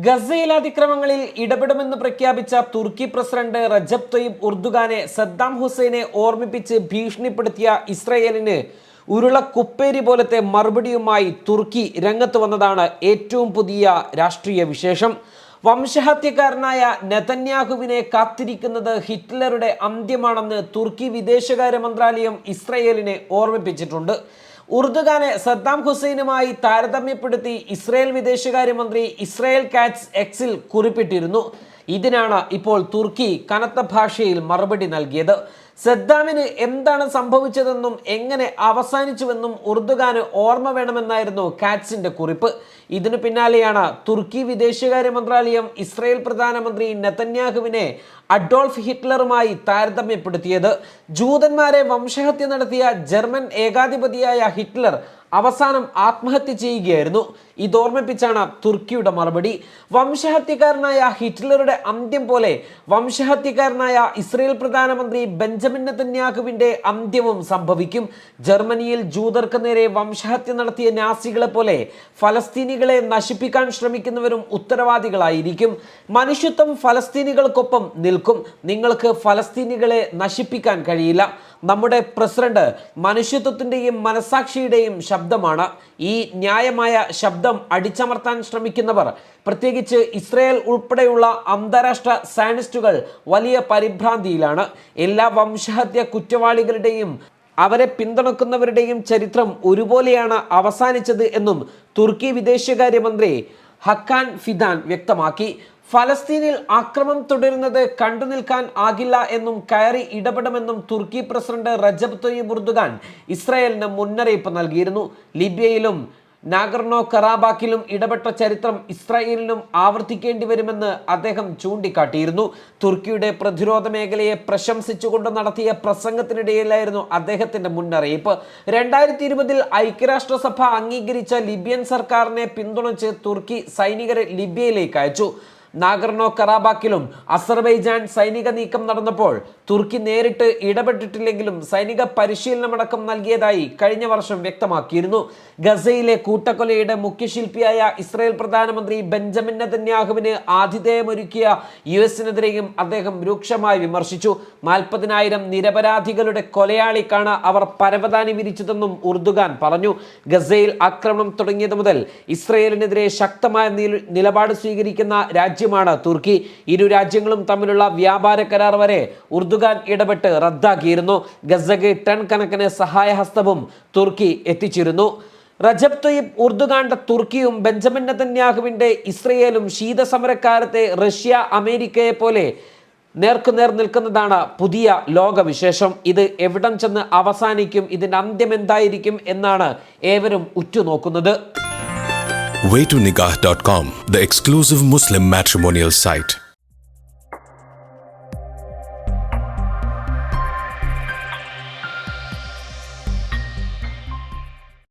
ഗസയിലെ അതിക്രമങ്ങളിൽ ഇടപെടുമെന്ന് പ്രഖ്യാപിച്ച തുർക്കി president Recep Tayyip ഉർദുഗാനെ Saddam ഹുസൈനെ ഓർമ്മിപ്പിച്ച് ഭീഷണിപ്പെടുത്തിയ ഇസ്രയേലിന് ഉരുളക്കുപ്പേരി പോലത്തെ മറുപടിയുമായി തുർക്കി രംഗത്ത് വന്നതാണ് ഏറ്റവും പുതിയ രാഷ്ട്രീയ വിശേഷം. വംശഹത്യക്കാരനായ നെതന്യാഹുവിനെ കാത്തിരിക്കുന്നത് ഹിറ്റ്ലറുടെ അന്ത്യമാണെന്ന് തുർക്കി വിദേശകാര്യ മന്ത്രാലയം ഇസ്രയേലിനെ ഓർമ്മിപ്പിച്ചിട്ടുണ്ട്. ഉർദുഗാനെ സദ്ദാം ഹുസൈനുമായി താരതമ്യപ്പെടുത്തി ഇസ്രായേൽ വിദേശകാര്യമന്ത്രി ഇസ്രായേൽ കാറ്റ്സ് എക്സിൽ കുറിപ്പിട്ടിരുന്നു. ഇതിനാണ് ഇപ്പോൾ തുർക്കി കനത്ത ഭാഷയിൽ മറുപടി നൽകിയത്. സദ്ദാമിന് എന്താണ് സംഭവിച്ചതെന്നും എങ്ങനെ അവസാനിച്ചുവെന്നും ഉർദുഗാന് ഓർമ്മ വേണമെന്നായിരുന്നു കാറ്റ്സിന്റെ കുറിപ്പ്. ഇതിനു പിന്നാലെയാണ് തുർക്കി വിദേശകാര്യ മന്ത്രാലയം ഇസ്രായേൽ പ്രധാനമന്ത്രി നെതന്യാഹുവിനെ അഡോൾഫ് ഹിറ്റ്ലറുമായി താരതമ്യപ്പെടുത്തിയത്. ജൂതന്മാരെ വംശഹത്യ നടത്തിയ ജർമ്മൻ ഏകാധിപതിയായ ഹിറ്റ്ലർ അവസാനം ആത്മഹത്യ ചെയ്യുകയായിരുന്നു. ഇതോർമ്മിപ്പിച്ചാണ് തുർക്കിയുടെ മറുപടി. വംശഹത്യക്കാരനായ ഹിറ്റ്ലറുടെ അന്ത്യം പോലെ വംശഹത്യക്കാരനായ ഇസ്രായേൽ പ്രധാനമന്ത്രി ബെഞ്ചമിൻ നെതന്യാഹുവിന്റെ അന്ത്യവും സംഭവിക്കും. ജർമ്മനിയിൽ ജൂതർക്ക് നേരെ വംശഹത്യ നടത്തിയ നാസികളെ പോലെ ഫലസ്തീനികളെ നശിപ്പിക്കാൻ ശ്രമിക്കുന്നവരും ഉത്തരവാദികളായിരിക്കും. മനുഷ്യത്വം ഫലസ്തീനികൾക്കൊപ്പം നിൽക്കും. നിങ്ങൾക്ക് ഫലസ്തീനികളെ നശിപ്പിക്കാൻ കഴിയില്ല. നമ്മുടെ പ്രസിഡന്റ് മനുഷ്യത്വത്തിന്റെയും മനസാക്ഷിയുടെയും ശബ്ദമാണ്. ഈ ന്യായമായ ശബ്ദം അടിച്ചമർത്താൻ ശ്രമിക്കുന്നവർ, പ്രത്യേകിച്ച് ഇസ്രായേൽ ഉൾപ്പെടെയുള്ള അന്താരാഷ്ട്ര സയനിസ്റ്റുകൾ വലിയ പരിഭ്രാന്തിയിലാണ്. എല്ലാ വംശഹത്യ കുറ്റവാളികളുടെയും അവരെ പിന്തുണക്കുന്നവരുടെയും ചരിത്രം ഒരുപോലെയാണ് അവസാനിച്ചത് എന്നും തുർക്കി വിദേശകാര്യമന്ത്രി ഹക്കാൻ ഫിദാൻ വ്യക്തമാക്കി. ഫലസ്തീനിൽ ആക്രമണം തുടരുന്നത് കണ്ടുനിൽക്കാൻ ആകില്ല എന്നും കയറി ഇടപെടുമെന്നും തുർക്കി പ്രസിഡന്റ് റജബ് തയ്യിബ് ഉർദുഗാൻ ഇസ്രായേലിന് മുന്നറിയിപ്പ് നൽകിയിരുന്നു. ലിബിയയിലും നാഗർണോ കറാബാക്കിലും ഇടപെട്ട ചരിത്രം ഇസ്രായേലിനും ആവർത്തിക്കേണ്ടി വരുമെന്ന് അദ്ദേഹം ചൂണ്ടിക്കാട്ടിയിരുന്നു. തുർക്കിയുടെ പ്രതിരോധ മേഖലയെ പ്രശംസിച്ചുകൊണ്ട് നടത്തിയ പ്രസംഗത്തിനിടയിലായിരുന്നു അദ്ദേഹത്തിന്റെ മുന്നറിയിപ്പ്. 2020 ഐക്യരാഷ്ട്രസഭ അംഗീകരിച്ച ലിബിയൻ സർക്കാരിനെ പിന്തുണച്ച് തുർക്കി സൈനികരെ ലിബിയയിലേക്ക് അയച്ചു. നാഗർണോ കറാബാക്കിലും അസർബൈജാൻ സൈനിക നീക്കം നടന്നപ്പോൾ തുർക്കി നേരിട്ട് ഇടപെട്ടിട്ടില്ലെങ്കിലും സൈനിക പരിശീലനമടക്കം നൽകിയതായി കഴിഞ്ഞ വർഷം വ്യക്തമാക്കിയിരുന്നു. ഗസയിലെ കൂട്ടക്കൊലയുടെ മുഖ്യശില്പിയായ ഇസ്രായേൽ പ്രധാനമന്ത്രി ബെഞ്ചമിൻ നെതന്യാഹുവിന് ആതിഥേയമൊരുക്കിയ യുഎസിനെതിരെയും അദ്ദേഹം രൂക്ഷമായി വിമർശിച്ചു. 40,000 നിരപരാധികളുടെ കൊലയാളിക്കാണ് അവർ പരവതാനി വിരിച്ചതെന്നും ഉർദുഗാൻ പറഞ്ഞു. ഗസയിൽ ആക്രമണം തുടങ്ങിയത് മുതൽ ഇസ്രായേലിനെതിരെ ശക്തമായ നിലപാട് സ്വീകരിക്കുന്ന രാജ്യമാണ് തുർക്കി. ഇരു രാജ്യങ്ങളും തമ്മിലുള്ള വ്യാപാര കരാർ വരെ ഉർദുഗാൻ ഇടപെട്ട് റദ്ദാക്കിയിരുന്നു. ഗസയ്ക്ക് ടൺ കണക്കിന് സഹായഹസ്തവും തുർക്കി എത്തിച്ചിരുന്നു. റജബ് തയ്യിബ് ഉർദുഗാന്റെ തുർക്കിയും ബെഞ്ചമിൻ നെതന്യാഹുവിന്റെ ഇസ്രയേലും ശീതസമരക്കാലത്തെ റഷ്യ അമേരിക്കയെ പോലെ നേർക്കുനേർ നിൽക്കുന്നതാണ് പുതിയ ലോകവിശേഷം. ഇത് എവിടം ചെന്ന് അവസാനിക്കും, ഇതിന്റെ അന്ത്യം എന്തായിരിക്കും എന്നാണ് ഏവരും ഉറ്റുനോക്കുന്നത്. waytonikah.com, the exclusive Muslim matrimonial site.